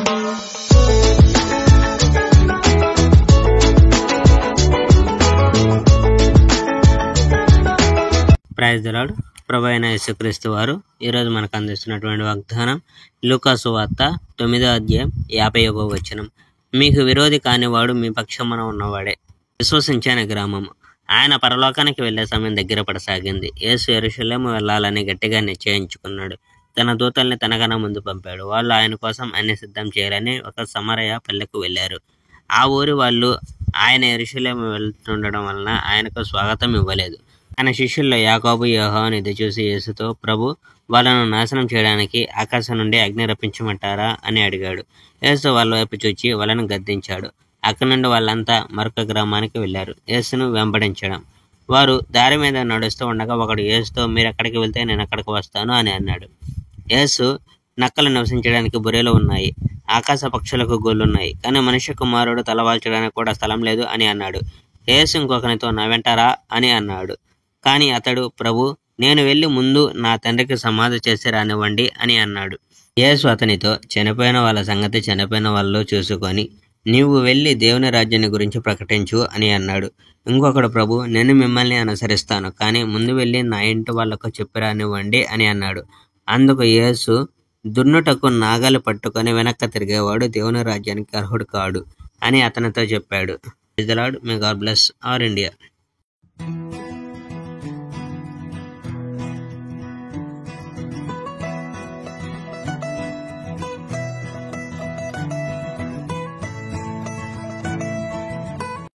Praise the lord. ప్రభువైన అయిన యేసుక్రీస్తు వారు ఈరోజు మనకు అందిస్తున్నటువంటి వాగ్దానం లూకా సువార్త 9వ అధ్యాయం 51వ వచనం. మీకు విరోధి కానివాడు మీ పక్షమున ఉన్నవాడే. విశ్వసించని గ్రామము. ఆయన పరలోకానికి వెళ్లే సమయం దగ్గర పడసాగింది. యేసు యెరూషలేము వెళ్ళాలని గట్టిగా నిశ్చయించుకున్నాడు. తన దూతల్ని తనకన్నా ముందు పంపాడు. వాళ్ళు ఆయన కోసం అన్ని సిద్ధం చేయాలని ఒక సమరయ పల్లెకు వెళ్ళారు. ఆ ఊరి వాళ్ళు ఆయన యెరూషలేము వెళ్తుండడం వలన ఆయనకు స్వాగతం ఇవ్వలేదు. ఆయన శిష్యుల్లో యాకోబు, యోహాను ఇది చూసి యేసుతో, ప్రభు, వాళ్ళను నాశనం చేయడానికి ఆకాశం నుండి అగ్ని రప్పించమంటారా అని అడిగాడు. యేసు వాళ్ళ వైపు చూచి వాళ్ళను గద్దించాడు. అక్కడి నుండి వాళ్ళంతా మరొక గ్రామానికి వెళ్ళారు, యేసును వెంబడించడం. వారు దారి మీద నడుస్తూ ఉండగా ఒకడు యేసుతో, మీరు ఎక్కడికి వెళ్తే నేను అక్కడికి వస్తాను అని అన్నాడు. యేసు, నక్కలు నివసించడానికి బొరేలు ఉన్నాయి, ఆకాశ పక్షులకు గోళ్ళున్నాయి, కానీ మనుష్య కుమారుడు తలవాల్చడానికి కూడా స్థలం లేదు అని అన్నాడు. యేసు ఇంకొకనితో, నా వెంటారా అని అన్నాడు. కానీ అతడు, ప్రభు, నేను వెళ్ళి ముందు నా తండ్రికి సమాధి చేసి రానివ్వండి అని అన్నాడు. యేసు అతనితో, చనిపోయిన వాళ్ళ సంగతి చనిపోయిన వాళ్ళు చూసుకొని నీవు వెళ్ళి దేవుని రాజ్యాన్ని గురించి ప్రకటించు అని అన్నాడు. ఇంకొకడు, ప్రభు, నేను మిమ్మల్ని అనుసరిస్తాను, కానీ ముందు వెళ్ళి నా ఇంటి వాళ్లకు చెప్పి రానివ్వండి అని అన్నాడు. అందుకు యేసు, దున్నుటకు నాగలి పట్టుకొని వెనక్కి తిరిగేవాడు దేవుని రాజ్యానికి అర్హుడు కాడు అని అతనితో చెప్పాడు. Praise the Lord. May God bless our India.